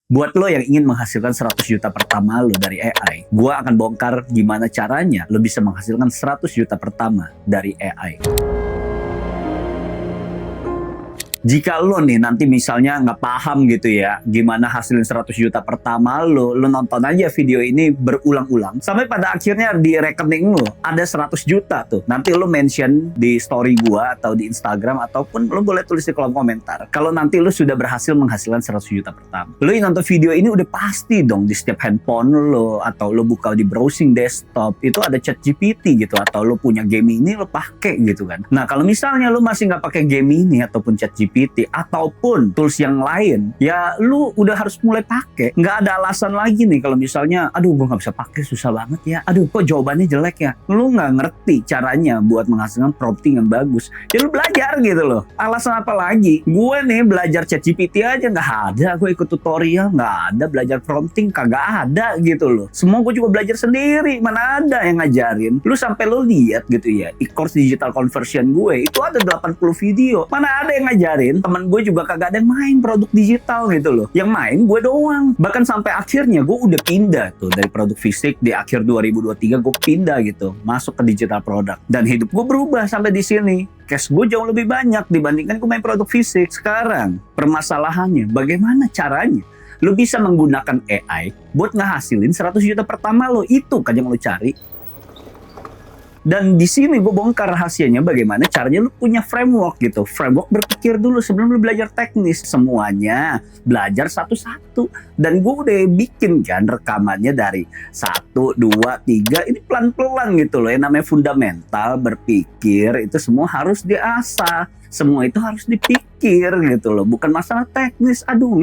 Buat lo yang ingin menghasilkan 100 juta pertama lo dari AI, gua akan bongkar gimana caranya lo bisa menghasilkan 100 juta pertama dari AI. Jika lo nih nanti misalnya nggak paham gitu ya gimana hasilin 100 juta pertama lo nonton aja video ini berulang-ulang sampai pada akhirnya di rekening lo ada 100 juta tuh. Nanti lo mention di story gua atau di Instagram ataupun lo boleh tulis di kolom komentar kalau nanti lo sudah berhasil menghasilkan 100 juta pertama. Lo yang nonton video ini udah pasti dong di setiap handphone lo atau lo buka di browsing desktop itu ada ChatGPT gitu, atau lo punya game ini lo pakai gitu kan. Nah kalau misalnya lo masih nggak pakai game ini ataupun ChatGPT ataupun tools yang lain, ya lu udah harus mulai pakai. Nggak ada alasan lagi nih kalau misalnya, aduh gue nggak bisa pakai, susah banget ya, aduh kok jawabannya jelek ya. Lu nggak ngerti caranya buat menghasilkan prompting yang bagus, ya lu belajar gitu loh. Alasan apa lagi? Gue nih belajar ChatGPT aja nggak ada, gue ikut tutorial nggak ada, belajar prompting kagak ada gitu loh. Semua gue juga belajar sendiri, mana ada yang ngajarin. Lu sampai lu lihat gitu ya, e-course digital conversion gue itu ada 80 video, mana ada yang ngajarin. Temen gue juga kagak ada yang main produk digital gitu loh, yang main gue doang. Bahkan sampai akhirnya gue udah pindah tuh dari produk fisik di akhir 2023, gue pindah gitu masuk ke digital product dan hidup gue berubah sampai di sini. Cash gue jauh lebih banyak dibandingkan gue main produk fisik. Sekarang permasalahannya bagaimana caranya lu bisa menggunakan AI buat ngehasilin 100 juta pertama lo, itu kan yang lo cari. Dan di sini gue bongkar rahasianya bagaimana caranya lu punya framework gitu. Framework berpikir dulu sebelum lu belajar teknis. Semuanya belajar satu-satu. Dan gue udah bikin kan rekamannya dari 1, 2, 3. Ini pelan-pelan gitu loh. Yang namanya fundamental, berpikir, itu semua harus diasah. Semua itu harus dipikir gitu loh. Bukan masalah teknis. Aduh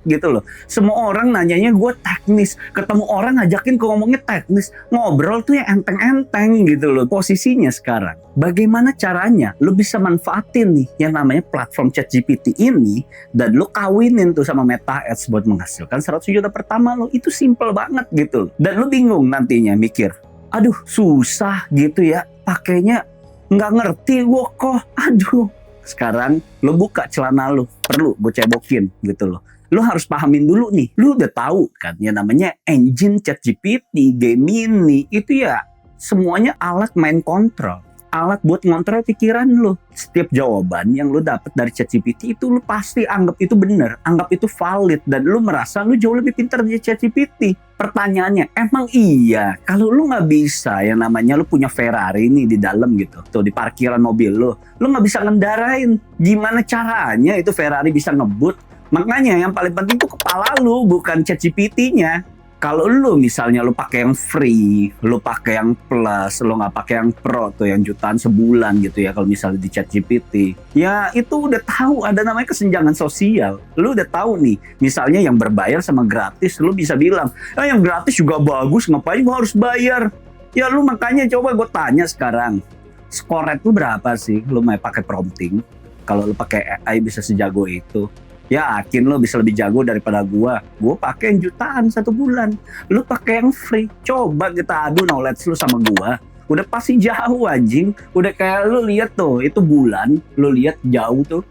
gitu loh. Semua orang nanyanya gue teknis, ketemu orang ngajakin ke ngomongnya teknis, ngobrol tuh yang enteng-enteng gitu loh. Posisinya sekarang bagaimana caranya lu bisa manfaatin nih yang namanya platform ChatGPT ini dan lu kawinin tuh sama Meta Ads buat menghasilkan 100 juta pertama lo. Itu simple banget gitu loh. Dan lu bingung nantinya mikir, aduh susah gitu ya pakainya, nggak ngerti gue kok, aduh. Sekarang lu buka celana lu, perlu gue cebokin gitu loh. Lu harus pahamin dulu nih, lu udah tahu kan yang namanya engine ChatGPT, Gemini, itu ya semuanya alat main kontrol, alat buat ngontrol pikiran lu. Setiap jawaban yang lu dapat dari ChatGPT itu lu pasti anggap itu benar, anggap itu valid, dan lu merasa lu jauh lebih pintar dari ChatGPT. Pertanyaannya, emang iya kalau lu nggak bisa yang namanya lu punya Ferrari nih di dalam gitu, tuh di parkiran mobil lu nggak bisa ngendarain, gimana caranya itu Ferrari bisa ngebut? Makanya yang paling penting itu kepala lu, bukan ChatGPT-nya. Kalau lu misalnya lu pakai yang free, lu pakai yang plus, lu nggak pakai yang pro tuh yang jutaan sebulan gitu ya kalau misalnya di ChatGPT, ya itu udah tahu ada namanya kesenjangan sosial. Lu udah tahu nih, misalnya yang berbayar sama gratis, lu bisa bilang, yang gratis juga bagus, ngapain gua harus bayar? Ya lu makanya coba gue tanya sekarang, skor itu berapa sih lu mau pakai prompting? Kalau lu pakai AI bisa sejago itu? Yakin lo bisa lebih jago daripada gua pakai yang jutaan 1 bulan, lu pakai yang free. Coba kita adu knowledge lu sama gua, udah pasti jauh anjing. Udah kayak lu lihat tuh itu bulan, lu lihat jauh tuh,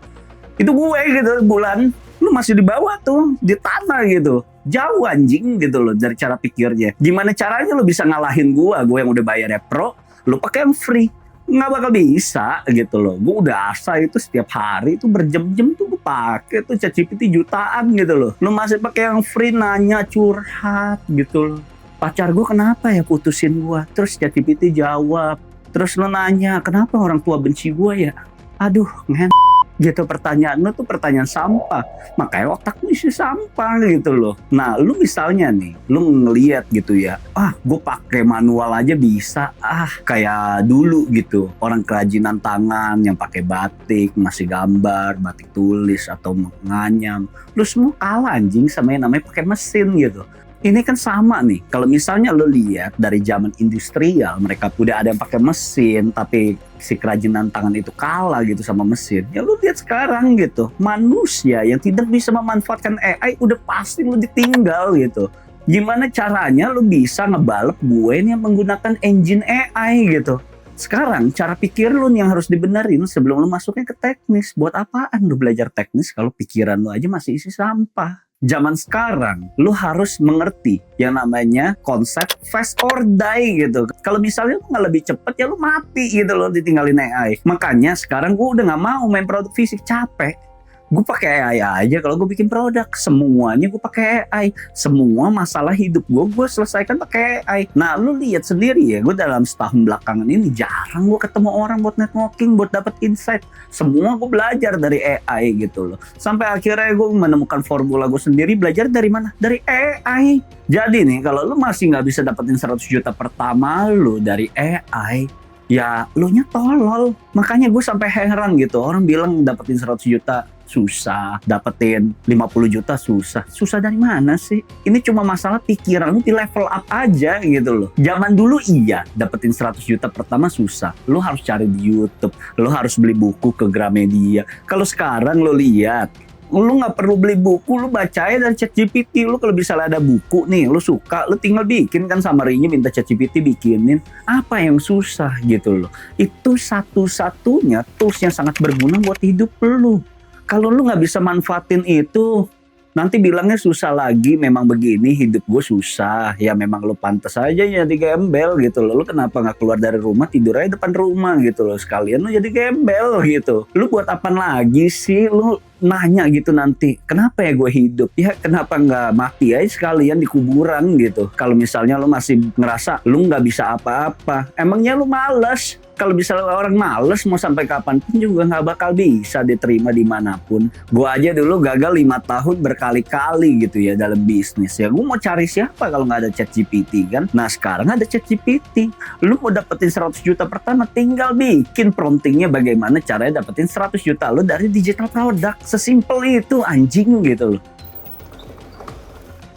itu gue gitu. Bulan lu masih di bawah tuh, di tanah gitu, jauh anjing gitu loh dari cara pikirnya. Gimana caranya lu bisa ngalahin gua yang udah bayarnya pro, lu pakai yang free? Nggak bakal bisa gitu loh. Gue udah asa itu setiap hari itu berjam-jam tuh gue pakai tuh ChatGPT jutaan gitu loh. Lu masih pakai yang free nanya curhat gitu loh. Pacar gue kenapa ya putusin gue? Terus ChatGPT jawab. Terus lu nanya kenapa orang tua benci gue ya? Aduh gitu, pertanyaan lu tuh pertanyaan sampah. Makanya otak lu isi sampah gitu loh. Nah lu misalnya nih, lu ngeliat gitu ya, gue pakai manual aja bisa, kayak dulu gitu orang kerajinan tangan yang pakai batik, masih gambar, batik tulis atau menganyam, lu semua kalah anjing sama yang namanya pakai mesin gitu. Ini kan sama nih, kalau misalnya lo lihat dari zaman industrial, mereka udah ada yang pakai mesin, tapi si kerajinan tangan itu kalah gitu sama mesin. Ya lo lihat sekarang gitu, manusia yang tidak bisa memanfaatkan AI udah pasti lo ditinggal gitu. Gimana caranya lo bisa ngebalap gue yang menggunakan engine AI gitu? Sekarang cara pikir lo yang harus dibenerin sebelum lo masuknya ke teknis. Buat apaan lo belajar teknis kalau pikiran lo aja masih isi sampah? Zaman sekarang, lu harus mengerti yang namanya konsep fast or die gitu. Kalau misalnya lu nggak lebih cepet ya lu mati gitu loh ditinggalin AI. Makanya sekarang gue udah nggak mau main produk fisik, capek. Gue pakai AI aja kalau gue bikin produk, semuanya gue pakai AI. Semua masalah hidup gue selesaikan pakai AI. Nah lu lihat sendiri ya, gue dalam setahun belakangan ini jarang gue ketemu orang buat networking, buat dapet insight. Semua gue belajar dari AI gitu loh. Sampai akhirnya gue menemukan formula gue sendiri. Belajar dari mana? Dari AI. Jadi nih kalau lu masih nggak bisa dapetin 100 juta pertama lu dari AI, ya lu nya tolol. Makanya gue sampai heran gitu, orang bilang dapetin 100 juta susah, dapetin 50 juta susah. Susah dari mana sih? Ini cuma masalah pikiran lu di level up aja gitu loh. Zaman dulu iya, dapetin 100 juta pertama susah. Lu harus cari di YouTube, lu harus beli buku ke Gramedia. Kalau sekarang lu lihat, lu nggak perlu beli buku, lu baca aja dari ChatGPT. Lu kalau misalnya ada buku nih, lu suka, lu tinggal bikin kan, summary-nya minta ChatGPT bikinin. Apa yang susah gitu loh. Itu satu-satunya tools yang sangat berguna buat hidup lu. Kalau lu nggak bisa manfaatin itu, nanti bilangnya susah lagi. Memang begini, hidup gue susah. Ya memang lu pantas aja jadi gembel gitu loh. Lu kenapa nggak keluar dari rumah, tidur aja depan rumah gitu loh. Sekalian lu jadi gembel gitu. Lu buat apaan lagi sih? Lu nanya gitu nanti, kenapa ya gue hidup? Ya kenapa nggak mati aja sekalian di kuburan gitu. Kalau misalnya lu masih ngerasa lu nggak bisa apa-apa, emangnya lu males? Kalau misalnya orang males mau sampai kapanpun juga nggak bakal bisa diterima dimanapun. Gue aja dulu gagal 5 tahun berkali-kali gitu ya dalam bisnis. Ya gue mau cari siapa kalau nggak ada ChatGPT kan? Nah sekarang ada ChatGPT. Lu mau dapetin 100 juta pertama, tinggal bikin promptingnya bagaimana caranya dapetin 100 juta lu dari digital product. Sesimpel itu anjing gitu loh.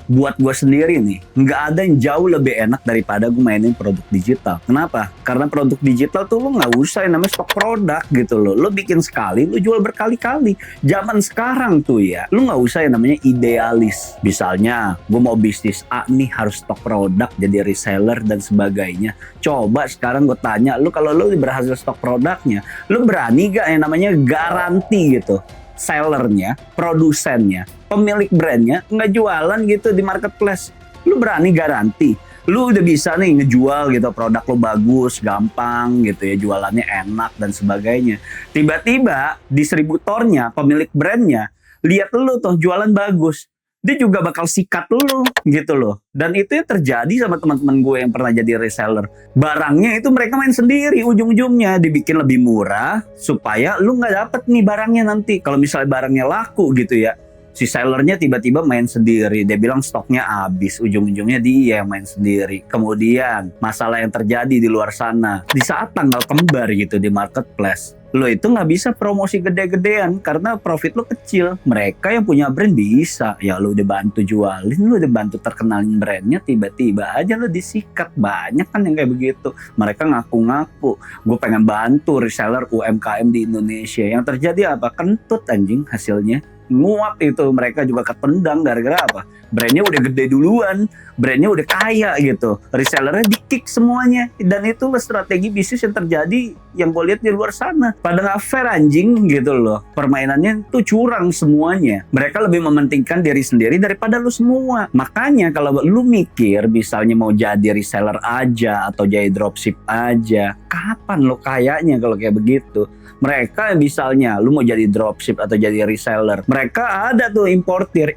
Buat gue sendiri nih, nggak ada yang jauh lebih enak daripada gue mainin produk digital. Kenapa? Karena produk digital tuh lo nggak usah yang namanya stok produk gitu loh. Lo bikin sekali, lo jual berkali-kali. Zaman sekarang tuh ya, lo nggak usah yang namanya idealis. Misalnya, gue mau bisnis A nih harus stok produk, jadi reseller dan sebagainya. Coba sekarang gue tanya, lo kalau lo berhasil stok produknya, lo berani gak yang namanya garansi gitu? Sellernya, produsennya, pemilik brandnya nggak jualan gitu di marketplace. Lu berani garansi? Lu udah bisa nih ngejual gitu, produk lu bagus, gampang gitu ya, jualannya enak dan sebagainya. Tiba-tiba distributornya, pemilik brandnya, lihat lu tuh jualan bagus, dia juga bakal sikat lu gitu loh. Dan itu yang terjadi sama teman-teman gue yang pernah jadi reseller. Barangnya itu mereka main sendiri, ujung-ujungnya dibikin lebih murah supaya lu nggak dapet nih barangnya nanti. Kalau misalnya barangnya laku gitu ya, si sellernya tiba-tiba main sendiri. Dia bilang stoknya habis, ujung-ujungnya dia yang main sendiri. Kemudian masalah yang terjadi di luar sana, di saat tanggal kembar gitu di marketplace, lo itu nggak bisa promosi gede-gedean karena profit lo kecil. Mereka yang punya brand bisa. Ya lo udah bantu jualin, lo udah bantu terkenalin brandnya, tiba-tiba aja lo disikat. Banyak kan yang kayak begitu. Mereka ngaku-ngaku, gue pengen bantu reseller UMKM di Indonesia. Yang terjadi apa? Kentut anjing hasilnya. Nguap itu, mereka juga ketendang gara-gara apa? Brandnya udah gede duluan, brandnya udah kaya gitu, resellernya di-kick semuanya. Dan itu strategi bisnis yang terjadi yang gue lihat di luar sana. Pada nggak fair anjing gitu loh, permainannya tuh curang semuanya. Mereka lebih mementingkan diri sendiri daripada lu semua. Makanya kalau lu mikir misalnya mau jadi reseller aja atau jadi dropship aja, kapan lo kayaknya kalau kayak begitu? Mereka misalnya lu mau jadi dropship atau jadi reseller, mereka ada tuh importir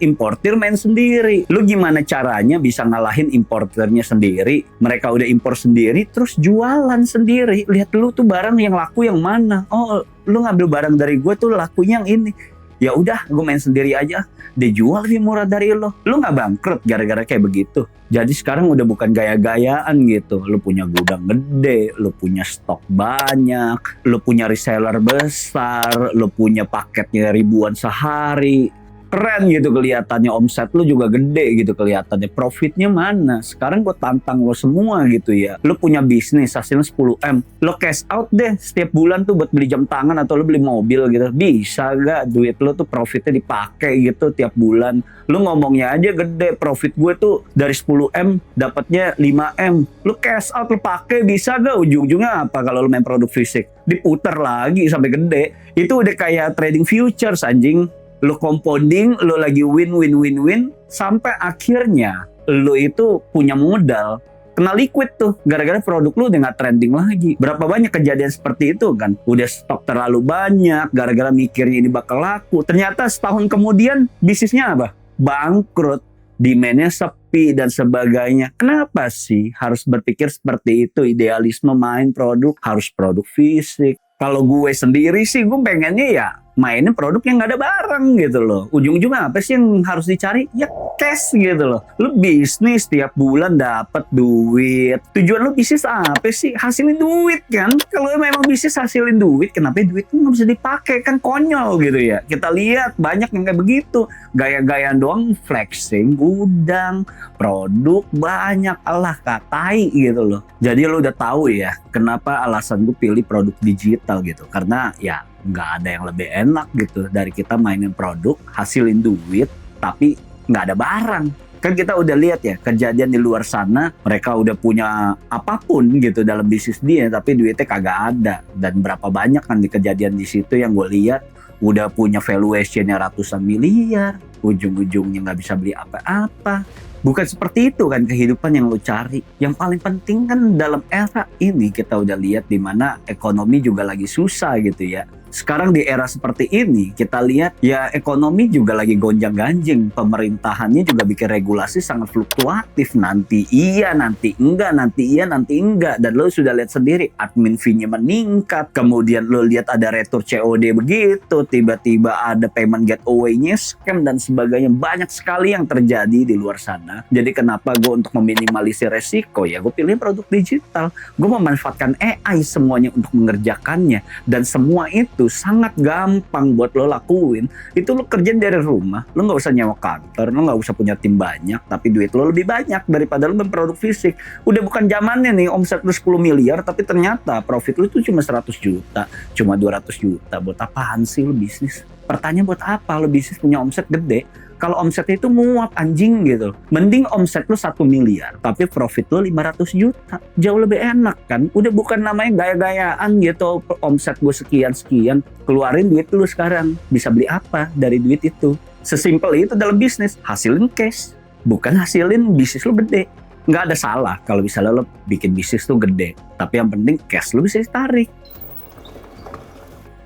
main sendiri. Lu gimana caranya bisa ngalahin importernya sendiri? Mereka udah impor sendiri terus jualan sendiri. Lihat lu tuh barang yang laku yang mana? Oh, lu ngambil barang dari gue tuh lakunya yang ini. Ya udah, gue main sendiri aja. Dia jual lebih murah dari lo. Lu nggak bangkrut gara-gara kayak begitu. Jadi sekarang udah bukan gaya-gayaan gitu. Lu punya gudang gede, lu punya stok banyak, lu punya reseller besar, lu punya paketnya ribuan sehari. Keren gitu kelihatannya, omset lu juga gede gitu kelihatannya. Profitnya mana? Sekarang gue tantang lo semua gitu ya. Lu punya bisnis hasilnya 10M. Lo cash out deh setiap bulan tuh buat beli jam tangan atau lo beli mobil gitu. Bisa gak duit lo tuh profitnya dipakai gitu tiap bulan? Lu ngomongnya aja gede. Profit gue tuh dari 10M dapatnya 5M. Lu cash out, lu pakai, bisa gak? Ujung-ujungnya apa kalau lu main produk fisik? Diputar lagi sampai gede. Itu udah kayak trading futures anjing. Lu compounding, lu lagi win, sampai akhirnya lu itu punya modal, kena liquid tuh, gara-gara produk lu udah nggak trending lagi. Berapa banyak kejadian seperti itu kan? Udah stok terlalu banyak, gara-gara mikirnya ini bakal laku. Ternyata setahun kemudian bisnisnya apa? Bangkrut, demand-nya sepi dan sebagainya. Kenapa sih harus berpikir seperti itu? Idealisme main produk, harus produk fisik. Kalau gue sendiri sih, gue pengennya ya mainin produk yang gak ada barang gitu loh. Ujung-ujungnya apa sih yang harus dicari? Ya cash gitu loh. Lu bisnis tiap bulan dapat duit. Tujuan lu bisnis apa sih? Hasilin duit kan? Kalau memang bisnis hasilin duit, kenapa duit itu gak bisa dipakai? Kan konyol gitu ya. Kita lihat banyak yang kayak begitu. Gaya-gayaan doang, flexing, gudang, produk banyak. Allah katai gitu loh. Jadi lu udah tahu ya kenapa alasan gue pilih produk digital gitu. Karena ya nggak ada yang lebih enak gitu dari kita mainin produk, hasilin duit, tapi nggak ada barang. Kan kita udah lihat ya kejadian di luar sana, mereka udah punya apapun gitu dalam bisnis dia, tapi duitnya kagak ada. Dan berapa banyak kan di kejadian di situ yang gue lihat udah punya valuationnya ratusan miliar, ujung-ujungnya nggak bisa beli apa-apa. Bukan seperti itu kan kehidupan yang lo cari. Yang paling penting kan dalam era ini kita udah lihat di mana ekonomi juga lagi susah gitu ya. Sekarang di era seperti ini kita lihat ya ekonomi juga lagi gonjang-ganjing. Pemerintahannya juga bikin regulasi sangat fluktuatif. Nanti iya, nanti enggak, nanti iya, nanti enggak. Dan lo sudah lihat sendiri admin fee-nya meningkat. Kemudian lo lihat ada retur COD begitu. Tiba-tiba ada payment gateway-nya scam dan sebagainya. Banyak sekali yang terjadi di luar sana. Jadi kenapa gue untuk meminimalisir resiko ya gue pilih produk digital. Gue memanfaatkan AI semuanya untuk mengerjakannya. Dan semua itu sangat gampang buat lo lakuin. Itu lo kerjain dari rumah, lo nggak usah nyewa kantor, lo nggak usah punya tim banyak, tapi duit lo lebih banyak daripada lo berproduk fisik. Udah bukan zamannya nih omset lo 10 miliar, tapi ternyata profit lo itu cuma 100 juta, cuma 200 juta. Buat apaan sih lo bisnis? Pertanyaan buat apa lo bisnis punya omset gede? Kalau omsetnya itu muat anjing gitu. Mending omset lu 1 miliar, tapi profit lu 500 juta. Jauh lebih enak kan? Udah bukan namanya gaya-gayaan gitu. Omset gue sekian-sekian. Keluarin duit lu sekarang. Bisa beli apa dari duit itu? Sesimpel itu dalam bisnis. Hasilin cash. Bukan hasilin bisnis lu gede. Nggak ada salah kalau misalnya lo bikin bisnis tuh gede. Tapi yang penting cash lu bisa ditarik.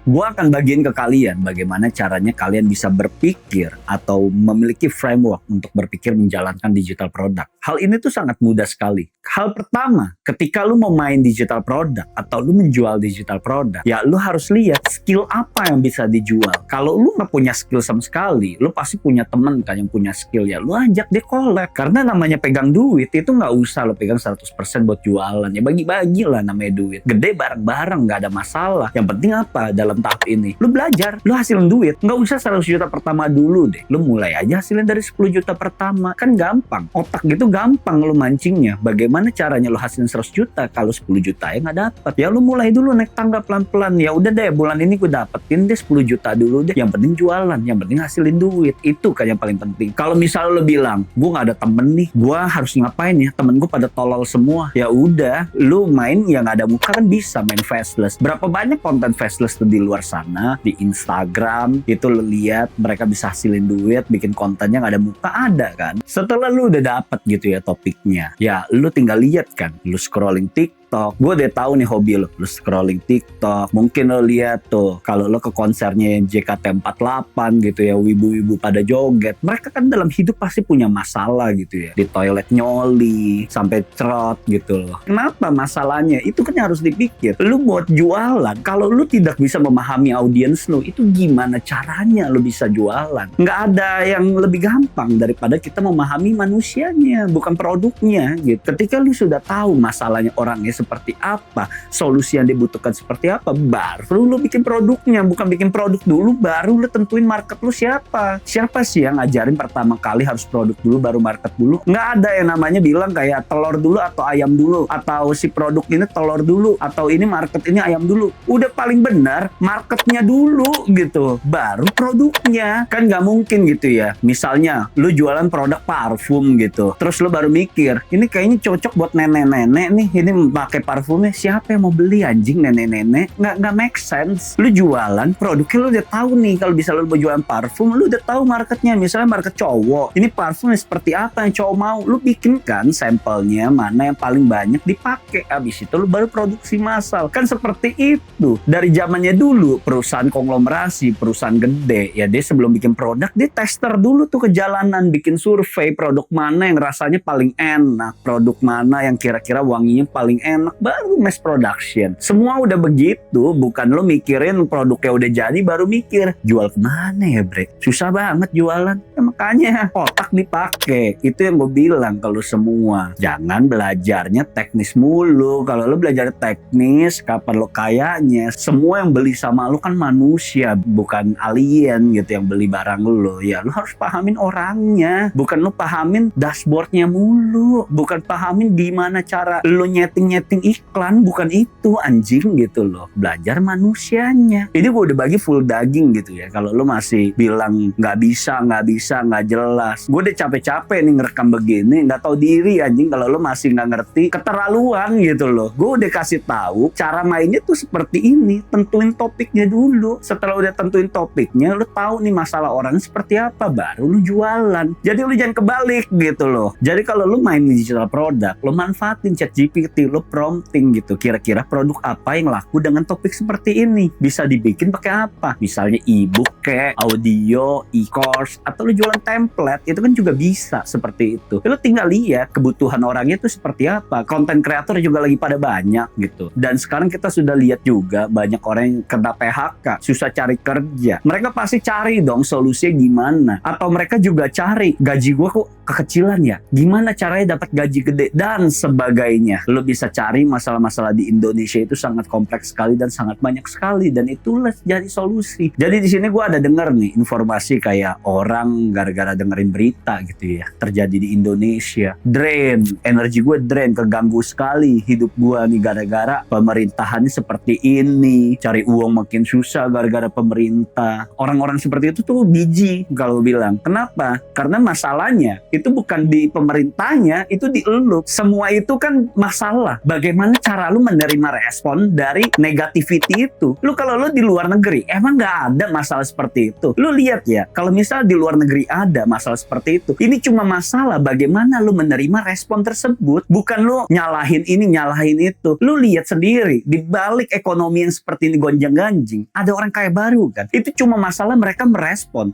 Gue akan bagiin ke kalian bagaimana caranya kalian bisa berpikir atau memiliki framework untuk berpikir menjalankan digital product. Hal ini tuh sangat mudah sekali. Hal pertama, ketika lu mau main digital product atau lu menjual digital product, ya lu harus lihat skill apa yang bisa dijual. Kalau lu nggak punya skill sama sekali, lu pasti punya temen kan yang punya skill, ya lu ajak dia collab. Karena namanya pegang duit itu nggak usah lu pegang 100% buat jualan. Ya bagi-bagi lah namanya duit. Gede bareng-bareng, nggak ada masalah. Yang penting apa? Dalam tahap ini, lu belajar, lu hasilin duit. Nggak usah 100 juta pertama dulu deh. Lu mulai aja hasilin dari 10 juta pertama. Kan gampang. Otak gitu gampang lu mancingnya. Bagaimana caranya lu hasilin 100 juta kalau 10 juta ya nggak dapet? Ya lu mulai dulu naik tangga pelan-pelan. Ya udah deh, bulan ini gue dapetin deh 10 juta dulu deh. Yang penting jualan, yang penting hasilin duit. Itu kan yang paling penting. Kalau misalnya lu bilang, gue nggak ada temen nih, gue harus ngapain ya? Temen gue pada tolol semua. Ya udah, lu main yang nggak ada muka kan bisa main faceless. Berapa banyak konten faceless tuh di luar sana, di Instagram itu lu lihat mereka bisa hasilin duit, bikin kontennya nggak ada muka, ada kan. Setelah lu udah dapet gitu ya topiknya, ya lu tinggal lihat kan, lu scrolling TikTok. Gue udah tahu nih hobi lu scrolling TikTok. Mungkin lo lihat tuh kalau lo ke konsernya JKT48 gitu ya, wibu-wibu pada joget. Mereka kan dalam hidup pasti punya masalah gitu ya. Di toilet nyoli sampai cerot gitu loh. Kenapa masalahnya? Itu kan harus dipikir. Lu buat jualan, kalau lu tidak bisa memahami audiens lu, itu gimana caranya lu bisa jualan? Nggak ada yang lebih gampang daripada kita memahami manusianya, bukan produknya gitu. Ketika lu sudah tahu masalahnya orangnya seperti apa, solusi yang dibutuhkan seperti apa, baru lu bikin produknya. Bukan bikin produk dulu baru lu tentuin market lu siapa. Siapa sih yang ngajarin pertama kali harus produk dulu baru market dulu? Nggak ada yang namanya bilang kayak telur dulu atau ayam dulu, atau si produk ini telur dulu, atau ini market ini ayam dulu. Udah paling benar marketnya dulu gitu, baru produknya. Kan nggak mungkin gitu ya, misalnya lu jualan produk parfum gitu, terus lu baru mikir ini kayaknya cocok buat nenek-nenek nih, ini pakai parfumnya, siapa yang mau beli anjing, nenek-nenek? Nggak make sense. Lu jualan produknya, lu udah tahu nih kalau bisa lu mau jualan parfum, lu udah tahu marketnya. Misalnya market cowok, ini parfumnya seperti apa yang cowok mau, lu bikin kan sampelnya mana yang paling banyak dipakai, abis itu lu baru produksi massal. Kan seperti itu dari zamannya dulu. Perusahaan konglomerasi, perusahaan gede ya, dia sebelum bikin produk dia tester dulu tuh ke jalanan, bikin survei produk mana yang rasanya paling enak, produk mana yang kira-kira wanginya paling enak, baru mass production. Semua udah begitu, bukan lo mikirin produknya udah jadi baru mikir jual kemana ya bre. Susah banget jualan ya, makanya otak dipakai. Itu yang gue bilang kalau semua jangan belajarnya teknis mulu. Kalau lo belajar teknis, kapan lo kayanya? Semua yang beli sama lo kan manusia, bukan alien gitu yang beli barang lo. Ya lo harus pahamin orangnya, bukan lo pahamin dashboardnya mulu, bukan pahamin gimana cara lo nyeting-nyeting iklan, bukan itu anjing gitu loh. Belajar manusianya. Ini gue udah bagi full daging gitu ya. Kalau lo masih bilang nggak bisa, nggak jelas, gue udah capek-capek nih ngerekam begini, nggak tahu diri anjing. Kalau lo masih nggak ngerti, keterlaluan gitu loh. Gue udah kasih tahu cara mainnya tuh seperti ini. Tentuin topiknya dulu. Setelah udah tentuin topiknya, lo tahu nih masalah orang seperti apa, baru lo jualan. Jadi lo jangan kebalik gitu loh. Jadi kalau lo main digital product, lo manfaatin ChatGPT, lo prompting gitu. Kira-kira produk apa yang laku dengan topik seperti ini? Bisa dibikin pakai apa? Misalnya e-book kayak audio, e-course, atau lo jualan template, itu kan juga bisa seperti itu. Lo tinggal lihat kebutuhan orangnya itu seperti apa. Konten kreator juga lagi pada banyak gitu. Dan sekarang kita sudah lihat juga banyak orang yang kena PHK, susah cari kerja. Mereka pasti cari dong solusinya gimana. Atau mereka juga cari, gaji gue kok kekecilan ya, gimana caranya dapat gaji gede dan sebagainya. Lo bisa cari masalah-masalah di Indonesia itu sangat kompleks sekali dan sangat banyak sekali, dan itulah jadi solusi. Jadi di sini gue ada denger nih informasi kayak orang gara-gara dengerin berita gitu ya, terjadi di Indonesia, drain, energi gue drain, keganggu sekali hidup gue nih gara-gara pemerintahannya seperti ini, cari uang makin susah gara-gara pemerintah. Orang-orang seperti itu tuh biji kalau bilang. Kenapa? Karena masalahnya itu bukan di pemerintahnya, itu di elu. Semua itu kan masalah. Bagaimana cara lu menerima respon dari negativity itu? Lu kalau lu di luar negeri, emang nggak ada masalah seperti itu. Lu lihat ya, kalau misal di luar negeri ada masalah seperti itu, ini cuma masalah bagaimana lu menerima respon tersebut. Bukan lu nyalahin ini, nyalahin itu. Lu lihat sendiri, di balik ekonomi yang seperti ini gonjang-ganjing, ada orang kaya baru kan. Itu cuma masalah mereka merespon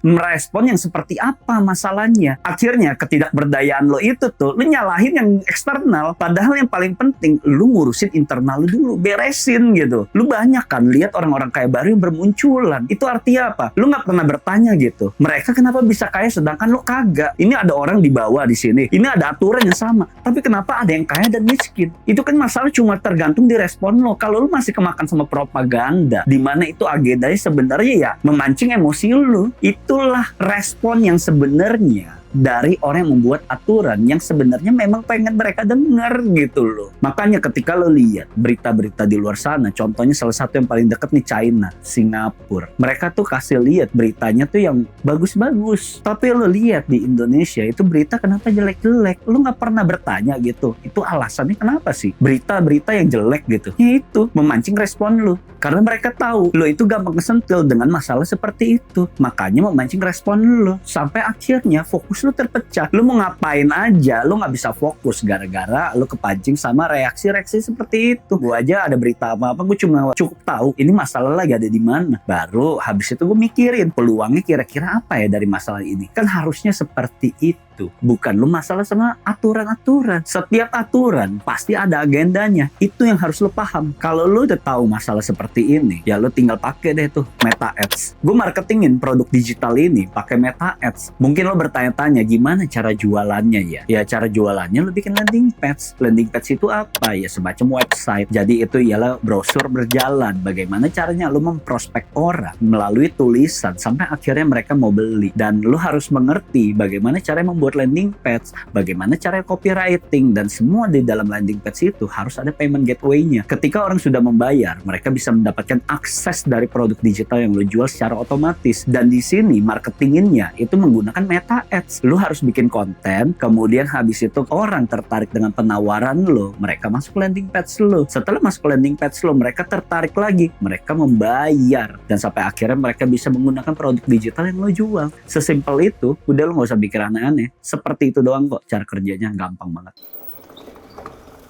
yang seperti apa masalahnya. Akhirnya ketidakberdayaan lo itu tuh, lu nyalahin yang eksternal, padahal yang paling penting lu ngurusin internal lu dulu, beresin gitu. Lu banyak kan lihat orang-orang kaya baru yang bermunculan. Itu artinya apa? Lu nggak pernah bertanya gitu, mereka kenapa bisa kaya sedangkan lu kagak? Ini ada orang di bawah di sini, ini ada aturan yang sama, tapi kenapa ada yang kaya dan miskin? Itu kan masalah cuma tergantung di respon lo. Kalau lu masih kemakan sama propaganda, di mana itu agendanya sebenarnya ya memancing emosi lu, itulah respon yang sebenarnya dari orang yang membuat aturan yang sebenarnya memang pengen mereka dengar gitu loh. Makanya ketika lo lihat berita-berita di luar sana, contohnya salah satu yang paling deket nih China, Singapura, mereka tuh kasih lihat beritanya tuh yang bagus-bagus. Tapi lo lihat di Indonesia itu berita kenapa jelek-jelek, lo nggak pernah bertanya gitu, itu alasannya kenapa sih berita-berita yang jelek gitu? Ya itu memancing respon lo, karena mereka tahu lo itu gampang kesentil dengan masalah seperti itu, makanya memancing respon lo sampai akhirnya fokus lu terpecah. Lu mau ngapain aja, lu nggak bisa fokus gara-gara lu kepancing sama reaksi-reaksi seperti itu. Gue aja ada berita apa-apa, gue cuma cukup tahu ini masalah lagi ada di mana. Baru habis itu gue mikirin peluangnya kira-kira apa ya dari masalah ini. Kan harusnya seperti itu. Bukan lu masalah sama aturan-aturan. Setiap aturan pasti ada agendanya. Itu yang harus lu paham. Kalau lu udah tahu masalah seperti ini, ya lu tinggal pakai deh tuh Meta Ads. Gue marketingin produk digital ini pakai Meta Ads. Mungkin lo bertanya-tanya gimana cara jualannya ya? Ya cara jualannya lu bikin landing page. Landing page itu apa? Ya semacam website. Jadi itu ialah brosur berjalan. Bagaimana caranya lu memprospek orang melalui tulisan sampai akhirnya mereka mau beli. Dan lu harus mengerti bagaimana cara membuat buat landing page, bagaimana cara copywriting, dan semua di dalam landing page itu harus ada payment gateway-nya. Ketika orang sudah membayar, mereka bisa mendapatkan akses dari produk digital yang lo jual secara otomatis. Dan di sini marketinginnya itu menggunakan meta ads. Lo harus bikin konten, kemudian habis itu orang tertarik dengan penawaran lo, mereka masuk landing page lo. Setelah masuk landing page lo, mereka tertarik lagi, mereka membayar, dan sampai akhirnya mereka bisa menggunakan produk digital yang lo jual. Sesimpel itu, udah lo gak usah pikir aneh-aneh. Seperti itu doang kok, cara kerjanya gampang banget.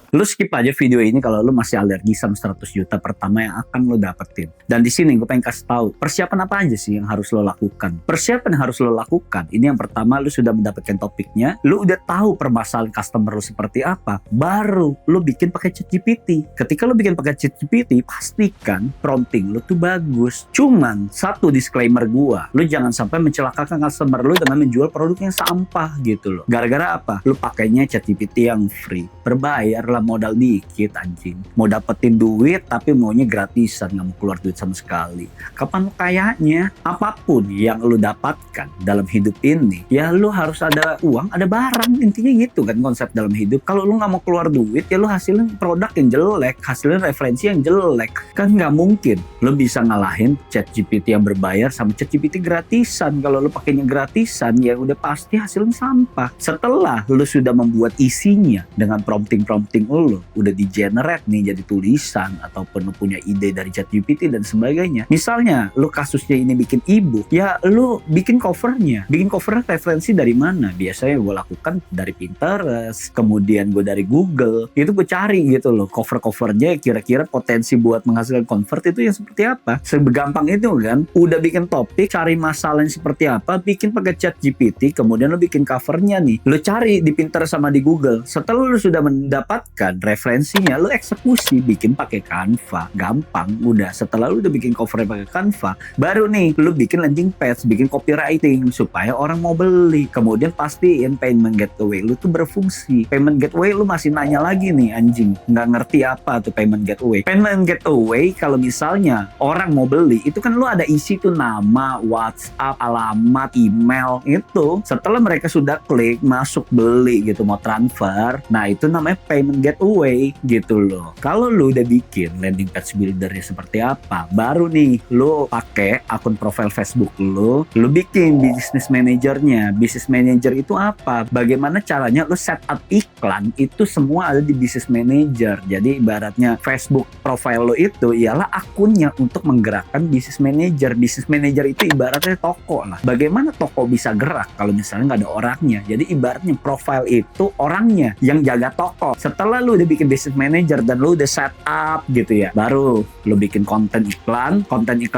Lu skip aja video ini kalau lu masih alergi sama 100 juta pertama yang akan lu dapetin. Dan di sini gue pengen kasih tahu persiapan apa aja sih yang harus lo lakukan. Persiapan yang harus lo lakukan, ini yang pertama, lu sudah mendapatkan topiknya, lu udah tahu permasalahan customer lu seperti apa, baru lu bikin pakai ChatGPT. Ketika lu bikin pakai ChatGPT, pastikan prompting lu tuh bagus. Cuman satu disclaimer gua, lu jangan sampai mencelakakan customer lu dengan menjual produk yang sampah gitu loh. Gara-gara apa? Lu pakainya ChatGPT yang free, berbayar lah, modal dikit anjing. Mau dapetin duit tapi maunya gratisan, gak mau keluar duit sama sekali. Kapan lu kayaknya? Apapun yang lu dapatkan dalam hidup ini, ya lu harus ada uang, ada barang. Intinya gitu kan konsep dalam hidup. Kalau lu gak mau keluar duit, ya lu hasilin produk yang jelek, hasilin referensi yang jelek. Kan gak mungkin lu bisa ngalahin ChatGPT yang berbayar sama ChatGPT gratisan. Kalau lu pakainya gratisan, ya udah pasti hasilnya sampah. Setelah lu sudah membuat isinya dengan prompting lu udah di generate nih jadi tulisan, ataupun lu punya ide dari ChatGPT dan sebagainya. Misalnya lu kasusnya ini bikin ebook, ya lu bikin covernya. Bikin cover referensi dari mana? Biasanya gue lakukan dari Pinterest, kemudian gue dari Google. Itu gue cari gitu loh, cover-covernya kira-kira potensi buat menghasilkan convert itu yang seperti apa. Segampang itu kan. Udah bikin topik, cari masalah yang seperti apa, bikin pakai ChatGPT, kemudian lu bikin covernya nih. Lu cari di Pinterest sama di Google. Setelah lu sudah mendapatkan referensinya, lu eksekusi, bikin pakai Canva. Gampang, udah. Setelah lu udah bikin covernya pakai Canva, baru nih lu bikin landing page, bikin copywriting supaya orang mau beli. Kemudian pastiin payment gateway lu tuh berfungsi. Payment gateway lu masih nanya lagi nih, anjing, nggak ngerti apa tuh payment gateway. Payment gateway kalau misalnya orang mau beli, itu kan lu ada isi tuh nama, WhatsApp, alamat, email itu. Setelah mereka sudah klik masuk beli gitu, mau transfer, nah itu namanya payment gateway gitu loh. Kalau lu udah bikin landing page buildernya seperti apa, baru nih lu pakai akun profile Facebook lu bikin business manajernya. Business manager itu apa? Bagaimana caranya lu setup iklan, itu semua ada di business manager. Jadi ibaratnya Facebook profile lu itu ialah akunnya untuk menggerakkan business manager. Business manager itu ibaratnya toko lah. Bagaimana toko bisa gerak kalau misalnya nggak ada orangnya? Jadi ibaratnya profile itu orangnya yang jaga toko. Setelah lu udah bikin business manager dan lu udah set up gitu ya, baru lu bikin konten iklan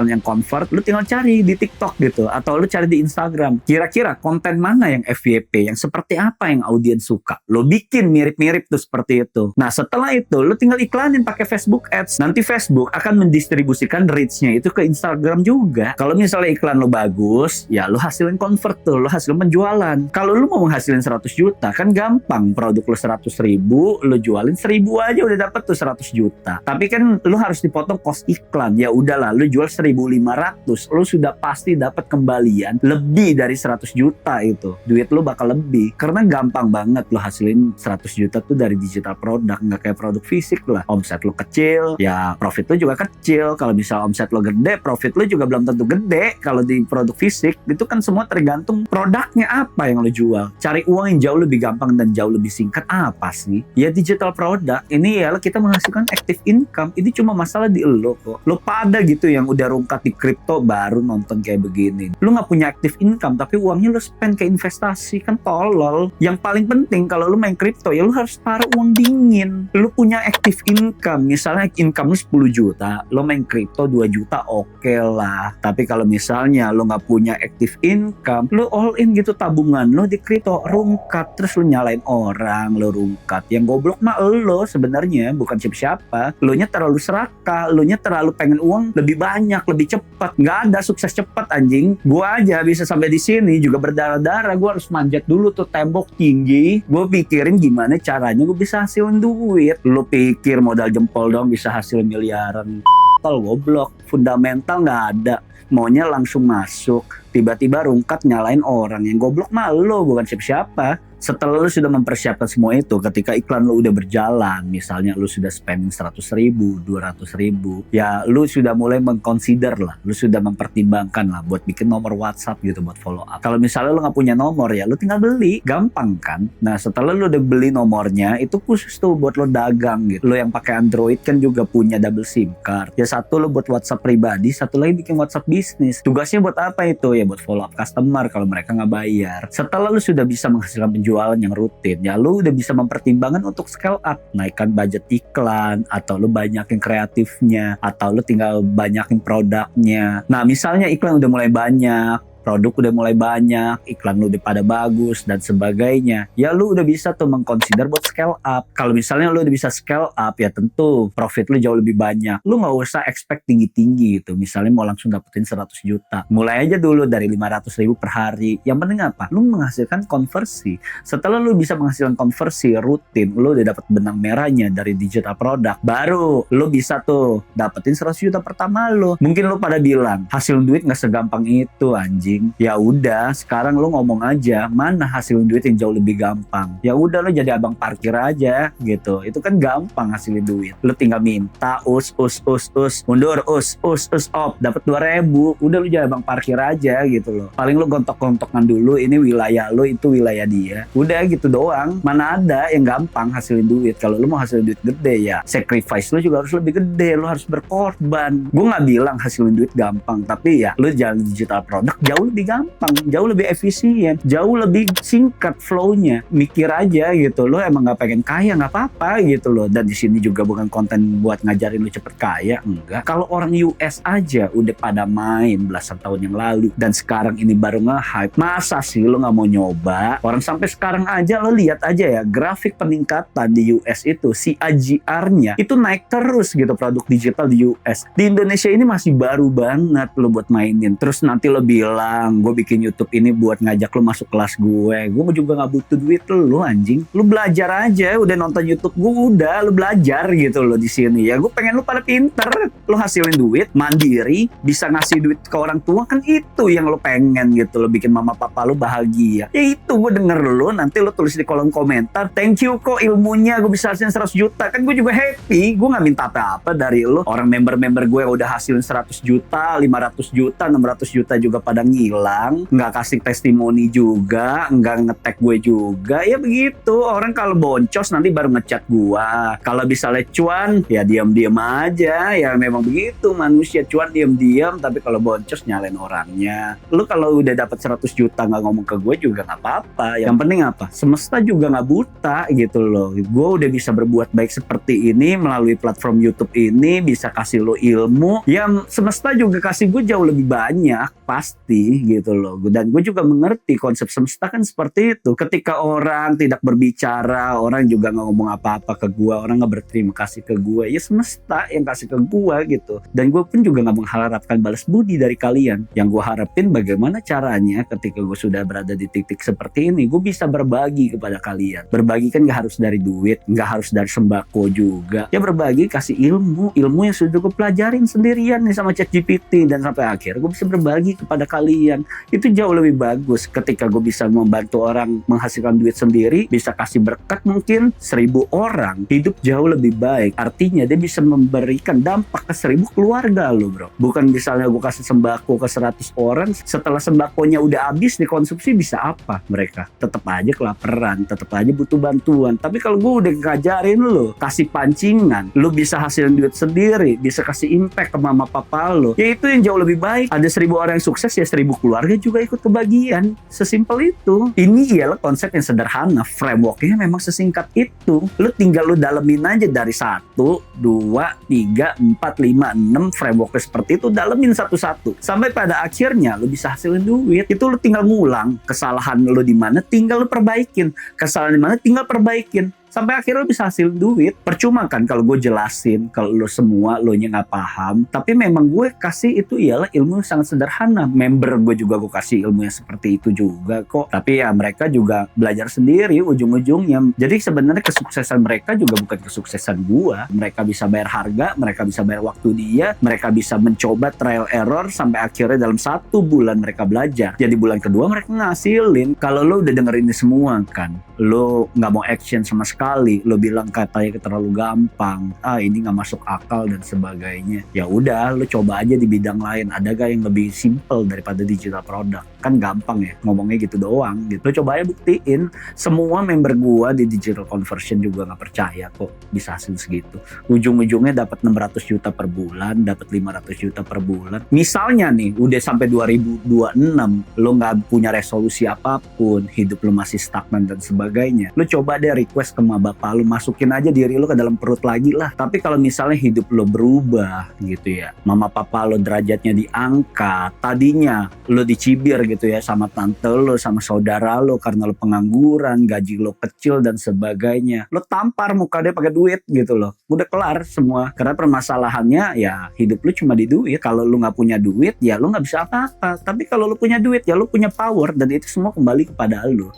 yang convert, lu tinggal cari di TikTok gitu, atau lu cari di Instagram. Kira-kira konten mana yang FYP, yang seperti apa yang audiens suka. Lu bikin mirip-mirip tuh seperti itu. Nah setelah itu, lu tinggal iklanin pakai Facebook Ads. Nanti Facebook akan mendistribusikan reach-nya itu ke Instagram juga. Kalau misalnya iklan lu bagus, ya lu hasilin convert tuh, lu hasilin penjualan. Kalau lu mau menghasilin 100 juta, kan gampang. Produk lu 100.000, lu jualin 1.000 aja udah dapet tuh 100 juta. Tapi kan lu harus dipotong cost iklan. Ya udahlah, lu jual 1.500, lu sudah pasti dapat kembalian lebih dari 100 juta itu. Duit lu bakal lebih. Karena gampang banget lu hasilin 100 juta tuh dari digital produk, nggak kayak produk fisik lah. Omset lu kecil, ya profit lu juga kecil. Kalau misal omset lu gede, profit lu juga belum tentu gede. Kalau di produk fisik, itu kan semua tergantung produknya apa yang lu jual. Cari uang yang jauh lebih gampang dan jauh lebih singkat apa sih? Ya digital product ini ya kita menghasilkan active income. Ini cuma masalah di lo kok. Lo pada gitu yang udah rungkat di kripto baru nonton kayak begini. Lo nggak punya active income tapi uangnya lo spend ke investasi, kan tolol. Yang paling penting kalau lo main kripto ya lo harus taruh uang dingin. Lo punya active income, misalnya income lo 10 juta, lo main kripto 2 juta oke lah. Tapi kalau misalnya lo nggak punya active income, lo all in gitu tabungan lo di kripto, rungkat terus lo nyalain orang, lo rungkat. Yang goblok mah lo sebenarnya, bukan siapa-siapa. Lo nya terlalu serakah, lo nya terlalu pengen uang lebih banyak, lebih cepat. Nggak ada sukses cepat anjing. Gua aja bisa sampai di sini juga berdarah-darah. Gua harus manjat dulu tuh tembok tinggi. Gua pikirin gimana caranya gua bisa hasilin duit. Lo pikir modal jempol dong bisa hasil miliaran? akal, goblok. Fundamental nggak ada. Maunya langsung masuk. Tiba-tiba rungkat nyalain orang. Yang goblok mah lo, bukan siapa-siapa. Setelah lu sudah mempersiapkan semua itu, ketika iklan lu udah berjalan, misalnya lu sudah spending 100.000, 200.000, ya lu sudah mulai mengconsider lah, lu sudah mempertimbangkan lah buat bikin nomor WhatsApp gitu buat follow up. Kalau misalnya lu nggak punya nomor, ya lu tinggal beli, gampang kan? Nah setelah lu udah beli nomornya, itu khusus tuh buat lo dagang gitu. Lu yang pakai Android kan juga punya double SIM card. Ya satu lu buat WhatsApp pribadi, satu lagi bikin WhatsApp bisnis. Tugasnya buat apa itu? Ya buat follow up customer kalau mereka nggak bayar. Setelah lu sudah bisa menghasilkan penjualan yang rutin, ya lu udah bisa mempertimbangkan untuk scale up, naikkan budget iklan, atau lu banyakin kreatifnya, atau lu tinggal banyakin produknya. Nah misalnya iklan udah mulai banyak, produk udah mulai banyak, iklan lu udah pada bagus dan sebagainya, ya lu udah bisa tuh mengconsider buat scale up. Kalau misalnya lu udah bisa scale up, ya tentu profit lu jauh lebih banyak. Lu nggak usah expect tinggi-tinggi gitu, misalnya mau langsung dapetin 100 juta, mulai aja dulu dari 500.000 per hari. Yang penting apa? Lu menghasilkan konversi. Setelah lu bisa menghasilkan konversi rutin, lu udah dapet benang merahnya dari digital produk, baru lu bisa tuh dapetin 100 juta pertama lu. Mungkin lu pada bilang hasil duit nggak segampang itu anjing. Ya udah, sekarang lu ngomong aja mana hasil duit yang jauh lebih gampang. Ya udah, lu jadi abang parkir aja gitu. Itu kan gampang hasilin duit. Lu tinggal minta mundur op, dapat 2.000. Udah lu jadi abang parkir aja gitu loh. Paling lu gontok-gontokan dulu, ini wilayah lu, itu wilayah dia. Udah gitu doang. Mana ada yang gampang hasilin duit. Kalau lu mau hasilin duit gede, ya sacrifice lu juga harus lebih gede. Lu harus berkorban. Gue nggak bilang hasilin duit gampang, tapi ya lu jalan digital produk jauh lebih gampang, jauh lebih efisien, jauh lebih singkat flow-nya. Mikir aja gitu, lo emang nggak pengen kaya nggak apa-apa gitu loh. Dan di sini juga bukan konten buat ngajarin lo cepet kaya, enggak. Kalau orang US aja udah pada main belasan tahun yang lalu dan sekarang ini baru nge-hype, masa sih lo nggak mau nyoba? Orang sampai sekarang aja lo lihat aja ya, grafik peningkatan di US itu, CAGR-nya itu naik terus gitu, produk digital di US. Di Indonesia ini masih baru banget lo buat mainin. Terus nanti lo bilang gue bikin YouTube ini buat ngajak lu masuk kelas gue juga gak butuh duit lu anjing. Lu belajar aja, udah nonton YouTube gue, udah lu belajar gitu loh di sini. Ya gue pengen lu pada pinter, lu hasilin duit, mandiri, bisa ngasih duit ke orang tua, kan itu yang lu pengen gitu loh, bikin mama papa lu bahagia. Ya itu gue denger lu, nanti lu tulis di kolom komentar, thank you kok ilmunya gue bisa hasilin 100 juta, kan gue juga happy. Gue gak minta apa-apa dari lu. Orang member-member gue udah hasilin 100 juta, 500 juta, 600 juta juga pada hilang, nggak kasih testimoni juga, nggak nge-tag gue juga. Ya begitu, orang kalau boncos nanti baru ngechat gue. Kalau bisa cuan, ya diam-diam aja. Ya memang begitu manusia, cuan diam-diam, tapi kalau boncos nyalain orangnya. Lu kalau udah dapat 100 juta nggak ngomong ke gue juga nggak apa-apa. Yang penting apa? Semesta juga nggak buta gitu loh. Gue udah bisa berbuat baik seperti ini melalui platform YouTube ini, bisa kasih lo ilmu. Yang semesta juga kasih gue jauh lebih banyak, pasti gitu loh. Dan gue juga mengerti konsep semesta kan seperti itu. Ketika orang tidak berbicara, orang juga nggak ngomong apa-apa ke gue, orang nggak berterima kasih ke gue, ya semesta yang kasih ke gue gitu. Dan gue pun juga nggak mengharapkan balas budi dari kalian. Yang gue harapin bagaimana caranya ketika gue sudah berada di titik seperti ini, gue bisa berbagi kepada kalian. Berbagi kan nggak harus dari duit, nggak harus dari sembako juga. Ya berbagi, kasih ilmu yang sudah gue pelajarin sendirian nih sama ChatGPT, dan sampai akhir gue bisa berbagi kepada kalian. Itu jauh lebih bagus ketika gue bisa membantu orang menghasilkan duit sendiri, bisa kasih berkat mungkin 1.000 orang, hidup jauh lebih baik. Artinya dia bisa memberikan dampak ke 1.000 keluarga lo bro. Bukan misalnya gue kasih sembako ke 100 orang, setelah sembakonya udah habis dikonsumsi, bisa apa mereka? Tetap aja kelaparan, tetap aja butuh bantuan. Tapi kalau gue udah ngajarin lo, kasih pancingan, lo bisa hasilin duit sendiri, bisa kasih impact ke mama papa lo, ya itu yang jauh lebih baik. Ada 1.000 orang yang sukses, ya 1.000 keluarga juga ikut kebagian. Sesimpel itu. Ini ialah konsep yang sederhana, frameworknya memang sesingkat itu. Lu tinggal lu dalemin aja dari 1, 2, 3, 4, 5, 6 frameworknya seperti itu, dalemin satu-satu sampai pada akhirnya lu bisa hasilin duit. Itu lu tinggal ngulang kesalahan lu di mana, tinggal lu perbaikin. Kesalahan di mana, tinggal perbaikin. sampai akhirnya lo bisa hasil duit. Percuma kan kalau gue jelasin kalau lo semua lo nya nggak paham, tapi memang gue kasih itu ialah ilmu yang sangat sederhana. Member gue juga gue kasih ilmu yang seperti itu juga kok, tapi ya mereka juga belajar sendiri ujung-ujungnya. Jadi sebenarnya kesuksesan mereka juga bukan kesuksesan gue. Mereka bisa bayar harga, mereka bisa bayar waktu dia, mereka bisa mencoba trial error sampai akhirnya dalam 1 bulan mereka belajar. Jadi bulan kedua mereka ngasilin. Kalau lo udah denger ini semua kan, lo nggak mau action sama sekali, lo bilang katanya terlalu gampang, ini nggak masuk akal dan sebagainya. Ya udah, lo coba aja di bidang lain. Ada gak yang lebih simple daripada digital product? Kan gampang ya, ngomongnya gitu doang gitu. Lo coba aja buktiin. Semua member gua di digital conversion juga nggak percaya kok bisa hasil segitu. Ujung-ujungnya dapat 600 juta per bulan, dapat 500 juta per bulan. Misalnya nih, udah sampai 2026, lo nggak punya resolusi apapun, hidup lo masih stagnan dan sebagainya, lo coba deh request ke mama bapak lo, masukin aja diri lo ke dalam perut lagi lah. Tapi kalau misalnya hidup lo berubah gitu ya, mama papa lo derajatnya diangkat, tadinya lo dicibir gitu ya sama tante lo, sama saudara lo karena lo pengangguran, gaji lo kecil dan sebagainya, lo tampar muka dia pakai duit gitu loh. Udah kelar semua. Karena permasalahannya ya hidup lo cuma di duit. Kalau lo nggak punya duit ya lo nggak bisa apa-apa. Tapi kalau lo punya duit ya lo punya power, dan itu semua kembali kepada lo.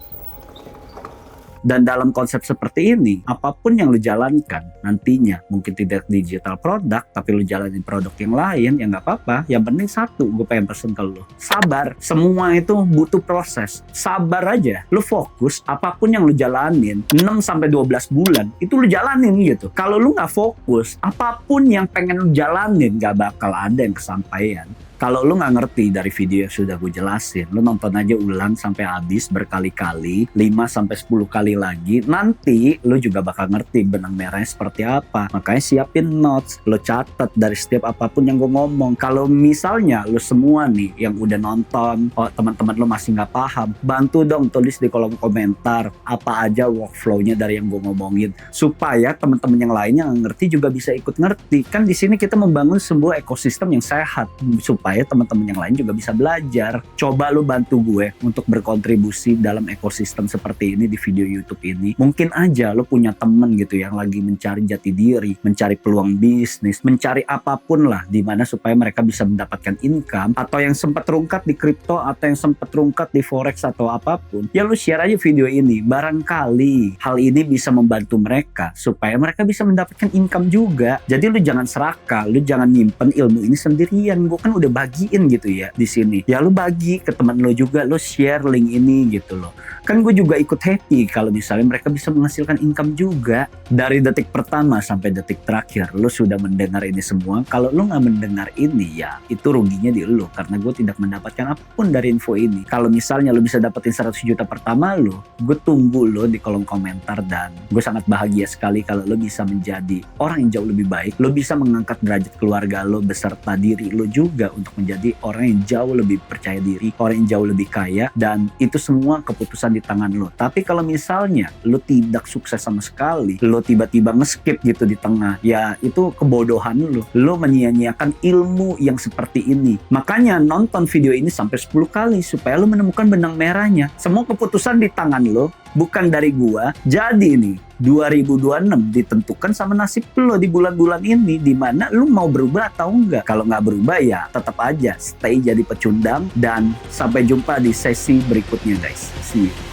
Dan dalam konsep seperti ini, apapun yang lu jalankan nantinya, mungkin tidak digital product, tapi lu jalanin produk yang lain, ya nggak apa-apa. Yang penting satu, gue pengen pesen ke lu, sabar. Semua itu butuh proses. Sabar aja. Lu fokus, apapun yang lu jalanin, 6-12 bulan, itu lu jalanin gitu. Kalau lu nggak fokus, apapun yang pengen lu jalanin, nggak bakal ada yang kesampaian. Kalau lu nggak ngerti dari video yang sudah gue jelasin, lu nonton aja ulang sampai habis berkali-kali, 5-10 kali lagi, nanti lu juga bakal ngerti benang merahnya seperti apa. Makanya siapin notes, lu catat dari setiap apapun yang gue ngomong. Kalau misalnya lu semua nih yang udah nonton, teman-teman lu masih nggak paham, bantu dong tulis di kolom komentar apa aja workflow-nya dari yang gue ngomongin, supaya teman-teman yang lainnya nggak ngerti juga bisa ikut ngerti. Kan di sini kita membangun sebuah ekosistem yang sehat, supaya teman-teman yang lain juga bisa belajar. Coba lu bantu gue untuk berkontribusi dalam ekosistem seperti ini di video YouTube ini. Mungkin aja lu punya temen gitu yang lagi mencari jati diri, mencari peluang bisnis, mencari apapun lah, dimana supaya mereka bisa mendapatkan income, atau yang sempat terungkat di kripto, atau yang sempat terungkat di forex atau apapun. Ya lu share aja video ini. Barangkali hal ini bisa membantu mereka supaya mereka bisa mendapatkan income juga. Jadi lu jangan serakah, lu jangan nyimpen ilmu ini sendirian. Gue kan udah bagiin gitu ya di sini. Ya lu bagi ke teman lo juga, lo share link ini gitu loh. Kan gue juga ikut happy kalau misalnya mereka bisa menghasilkan income juga. Dari detik pertama sampai detik terakhir lo sudah mendengar ini semua. Kalau lo nggak mendengar ini, ya itu ruginya di lo, karena gue tidak mendapatkan apapun dari info ini. Kalau misalnya lo bisa dapetin 100 juta pertama lo, gue tunggu lo di kolom komentar, dan gue sangat bahagia sekali kalau lo bisa menjadi orang yang jauh lebih baik. Lo bisa mengangkat derajat keluarga lo beserta diri lo juga untuk menjadi orang yang jauh lebih percaya diri, orang yang jauh lebih kaya, dan itu semua keputusan di tangan lo. Tapi kalau misalnya lo tidak sukses sama sekali, lo tiba-tiba nge-skip gitu di tengah, ya itu kebodohan lo. Lo menyia-nyiakan ilmu yang seperti ini. Makanya nonton video ini sampai 10 kali supaya lo menemukan benang merahnya. Semua keputusan di tangan lo, bukan dari gua. Jadi nih 2026 ditentukan sama nasib lo di bulan-bulan ini, dimana lo mau berubah atau enggak. Kalau nggak berubah ya tetap aja stay jadi pecundang, dan sampai jumpa di sesi berikutnya guys. See you.